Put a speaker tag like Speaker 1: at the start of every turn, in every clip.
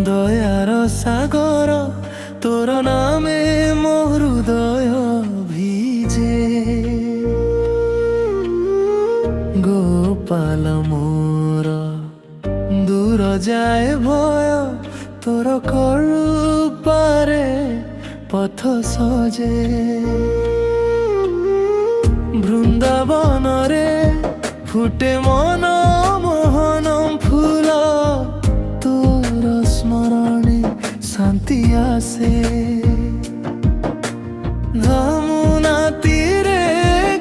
Speaker 1: দয়ার সাগর তোর নামে ମୋ ହୃଦୟ ভিজে। গোপাল মোর দূর যায় ভয় তোর কৃপারে পথ সজে। বৃন্দাবনরে ফুটে মন মোহন ফুল তোর স্মরণে শান্তি আসে। যমুনা তীরে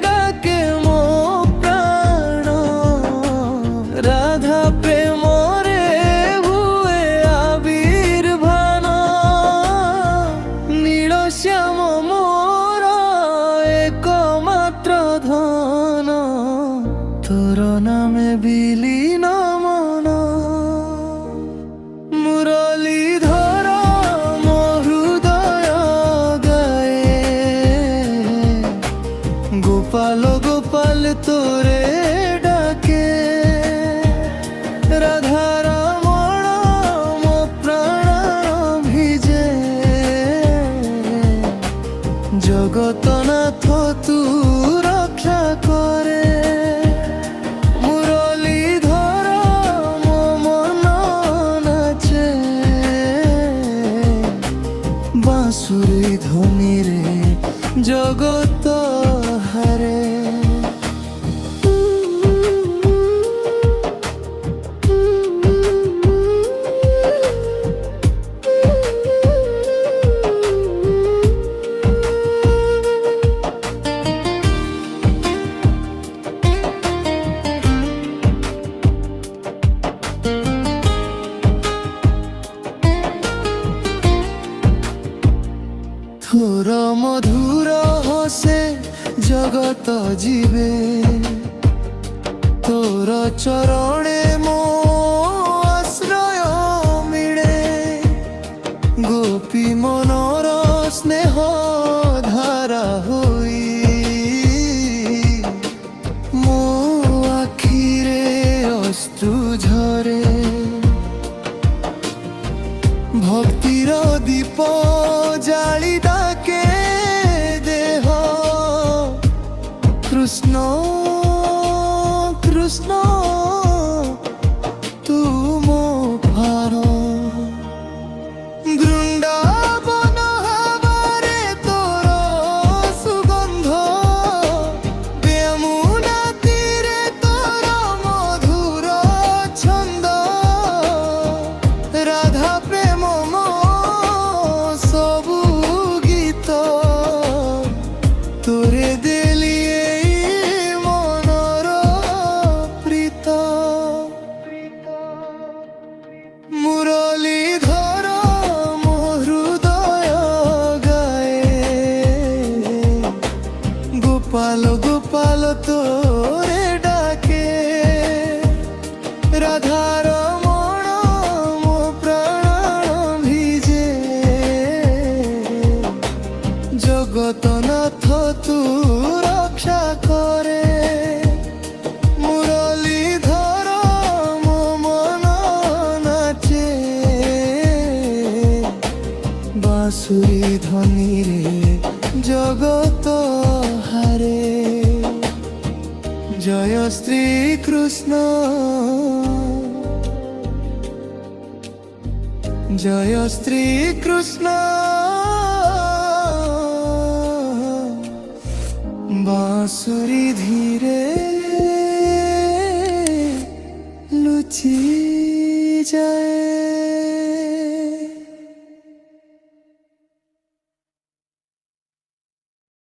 Speaker 1: গাকে মো প্রাণ রাধা প্রেমরে ভুয়ে আবির্ভান। নীল শ্যাম মোর একমাত্র ধন তোর নামে বিলীন মন। মুরলীধর ମୋ হৃদয় গায়ে গোপাল গোপাল তোরে ডাকে। রাধার মন ମୋ প্রাণ ভিজে। জগতনাথ তু রক্ষা করে। মুরলীধর ମୋ মন নাচে। বাঁশুরি ধ্বনিরে জগত হারে। তোর মধুর হসে জগত জীবে। তোর চরণে মো আশ্রয় মিଳେ। গোপী মনর স্নেহ ধারা হই মো আখিরে অশ্রু ঝরে। ভক্তির দীপ জালি ডাকে দেহ। কৃষ্ণ কৃষ্ণ তু মো ভার। বৃন্দাবন হাওয়ারে তোর সুগন্ধ। যমুনা তীরে তোর মধুর ছন্দ। রাধা প্রেম মো সবু গীত তোরে দেলি এই মনর প্রীত। মুরলীধর ମୋ হৃদয় গায়ে গোপাল গোপাল তোরে ডাকে। রাধার মন ମୋ প্রাণ ভিজে। জগতনাথ তু রক্ষা করে। মুরলীধর ମୋ মন নাচে। বাঁশুরি ধ্বনিরে জগত হারে। জয় শ্রী কৃষ্ণ জয় শ্রী কৃষ্ণ। বাঁশুরি ধীরে লুচি যায়।